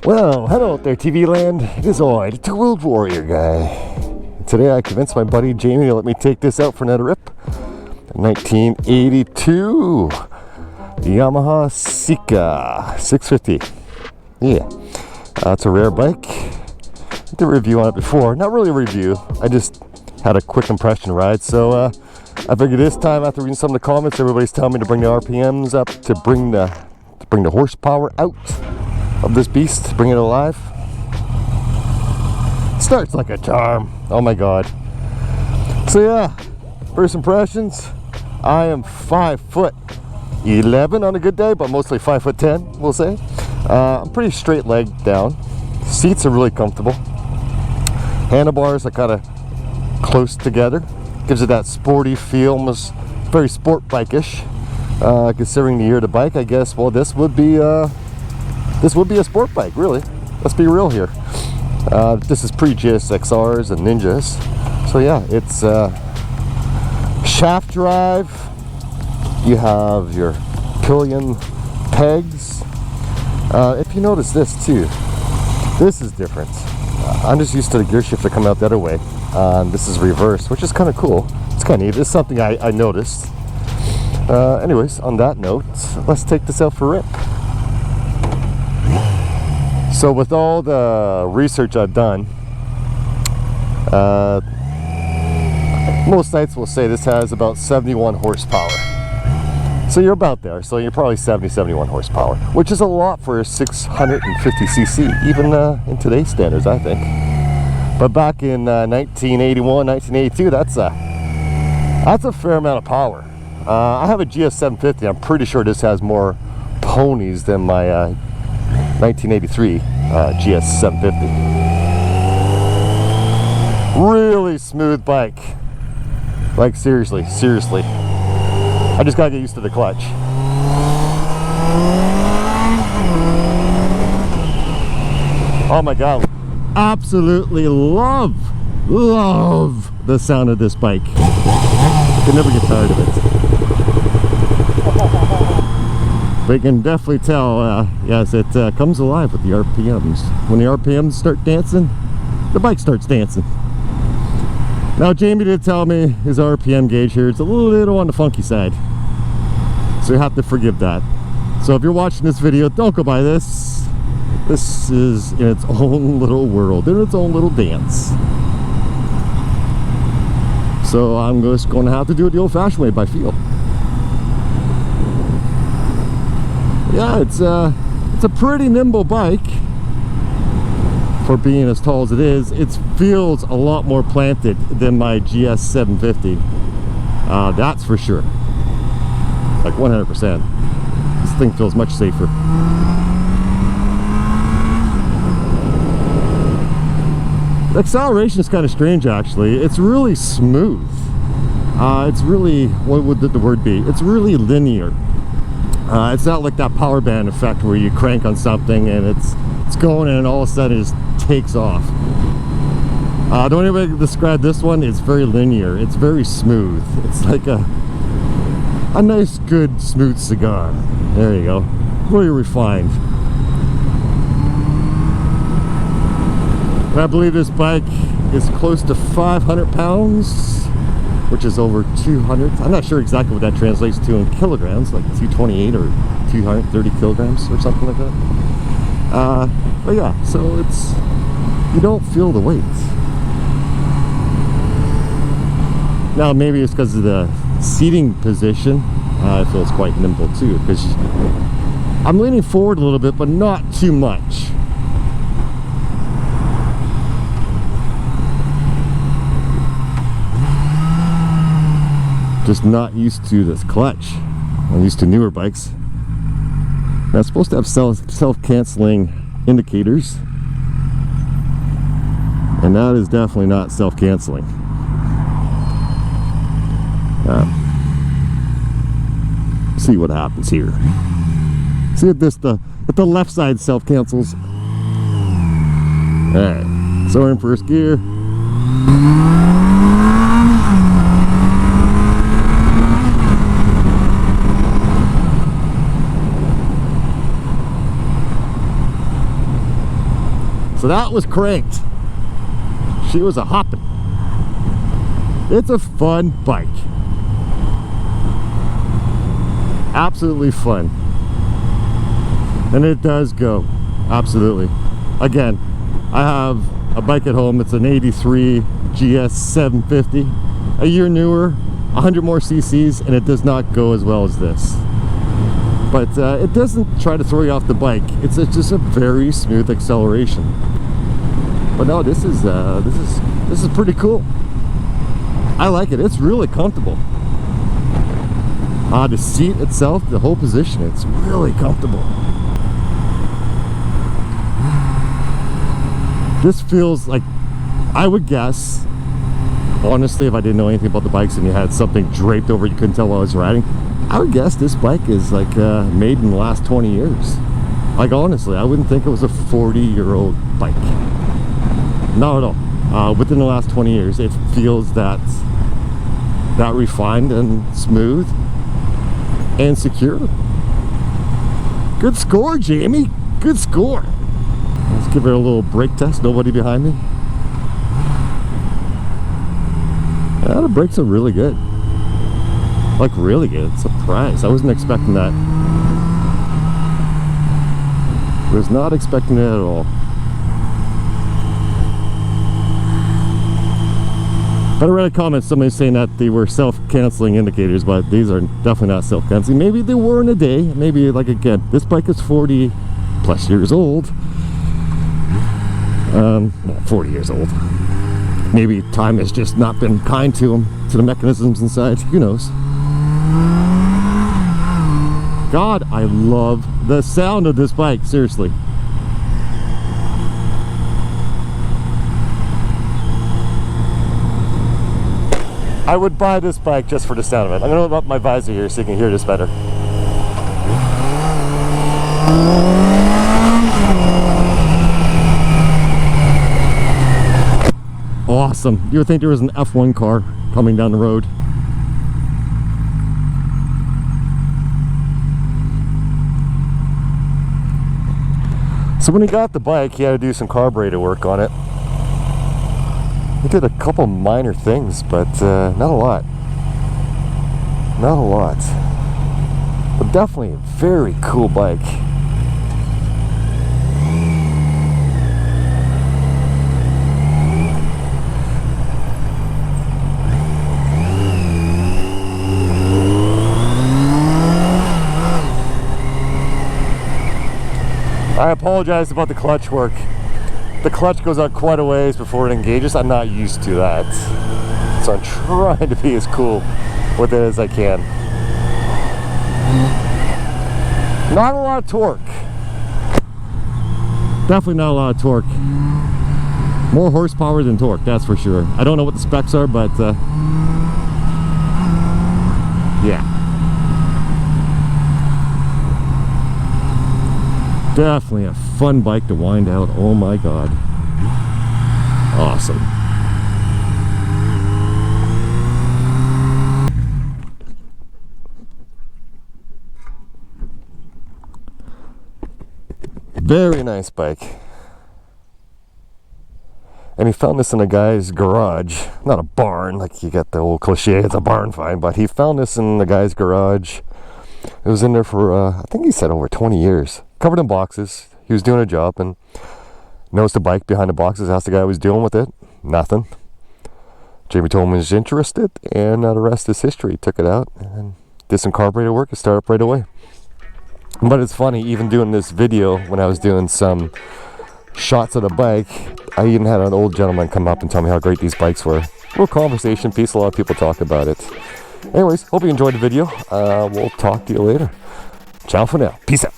Well, hello out there, TV land. It is I, the Two-Wheeled Warrior guy. Today I convinced my buddy Jamie to let me take this out for another rip. 1982 Yamaha Seca 650. Yeah, it's a rare bike. I did a review on it before. Not really a review. I just had a quick impression ride. So I figured this time, after reading some of the comments, everybody's telling me to bring the RPMs up, to bring the horsepower out of this beast, bring it alive. Starts like a charm. Oh my god. So yeah, first impressions, I am 5'11" on a good day, but mostly 5'10", we'll say. I'm pretty straight legged down. Seats are really comfortable. Handlebars are kind of close together. Gives it that sporty feel, almost very sport bike-ish. Considering the year of the bike, I guess, well, this would be a sport bike, really. Let's be real here. This is pre-GSXRs and Ninjas. So yeah, it's shaft drive. You have your pillion pegs. If you notice this too, this is different. I'm just used to the gear shifter coming out the other way. This is reverse, which is kind of cool. It's kind of neat. It's something I noticed. Anyways, on that note, let's take this out for a rip. So with all the research I've done, most sites will say this has about 71 horsepower. So you're about there. So you're probably 71 horsepower, which is a lot for a 650cc, even in today's standards, I think. But back in 1981, 1982, that's a fair amount of power. I have a GS750. I'm pretty sure this has more ponies than my 1983 GS750. Really smooth bike. Like seriously. I just gotta get used to the clutch. Oh my god. Absolutely love the sound of this bike. Can never get tired of it. But you can definitely tell, yes, it comes alive with the RPMs. When the RPMs start dancing, the bike starts dancing. Now Jamie did tell me his RPM gauge here is a little on the funky side, so you have to forgive that. So if you're watching this video, don't go by this. This is in its own little world, in its own little dance. So I'm just going to have to do it the old-fashioned way, by feel. Yeah, it's a pretty nimble bike for being as tall as it is. It feels a lot more planted than my GS750. That's for sure. Like 100%. This thing feels much safer. The acceleration is kind of strange, actually. It's really smooth. It's really, what would the word be? It's really linear. It's not like that power band effect where you crank on something and it's going and all of a sudden it just takes off. The only way I can describe this one is very linear. It's very smooth. It's like a nice, good, smooth cigar. There you go. Very refined. And I believe this bike is close to 500 pounds, which is over 200. I'm not sure exactly what that translates to in kilograms, like 228 or 230 kilograms or something like that. But yeah, so you don't feel the weight. Now maybe it's because of the seating position. It feels quite nimble too, because I'm leaning forward a little bit, but not too much. Just not used to this clutch. I'm used to newer bikes. Now it's supposed to have self-canceling indicators, and that is definitely not self-canceling. See what happens here. See if the left side self-cancels. Alright, so we're in first gear. So that was cranked. She was a hopping. It's a fun bike. Absolutely fun. And it does go. Absolutely. Again, I have a bike at home. It's an 83 GS750. A year newer, 100 more cc's, and it does not go as well as this. But it doesn't try to throw you off the bike. It's just a very smooth acceleration. But no, this is pretty cool. I like it. It's really comfortable. The seat itself, the whole position, it's really comfortable. This feels like, I would guess, honestly, if I didn't know anything about the bikes and you had something draped over it, you couldn't tell while I was riding, I would guess this bike is like made in the last 20 years. Like honestly, I wouldn't think it was a 40-year-old bike. Not at all. Within the last 20 years, it feels that refined and smooth and secure. Good score, Jamie. Good score. Let's give it a little brake test. Nobody behind me. Yeah, the brakes are really good. Like really good. Surprised. I wasn't expecting that. Was not expecting it at all. But I read a comment, somebody saying that they were self-canceling indicators, but these are definitely not self-canceling. Maybe they were in a day. Maybe, like, again, this bike is 40 plus years old. 40 years old. Maybe time has just not been kind to them, to the mechanisms inside. Who knows? God, I love the sound of this bike, seriously. I would buy this bike just for the sound of it. I'm going to open up my visor here so you can hear this better. Awesome. You would think there was an F1 car coming down the road. So when he got the bike, he had to do some carburetor work on it. He did a couple minor things, but not a lot. Not a lot. But definitely a very cool bike. I apologize about the clutch work. The clutch goes out quite a ways before it engages. I'm not used to that. So I'm trying to be as cool with it as I can. Not a lot of torque. Definitely not a lot of torque. More horsepower than torque, that's for sure. I don't know what the specs are, but yeah. Definitely a fun bike to wind out. Oh my god. Awesome. Very nice bike. And he found this in a guy's garage. Not a barn, like you get the old cliche, it's a barn find, but he found this in the guy's garage. It was in there for, I think he said over 20 years. Covered in boxes. He was doing a job and noticed a bike behind the boxes. Asked the guy what he was doing with it. Nothing. Jamie told him he was interested, and the rest is history. Took it out and did some carburetor work and started up right away. But it's funny, even doing this video, when I was doing some shots of the bike, I even had an old gentleman come up and tell me how great these bikes were. A little conversation piece, a lot of people talk about it. Anyways, hope you enjoyed the video. We'll talk to you later. Ciao for now. Peace out.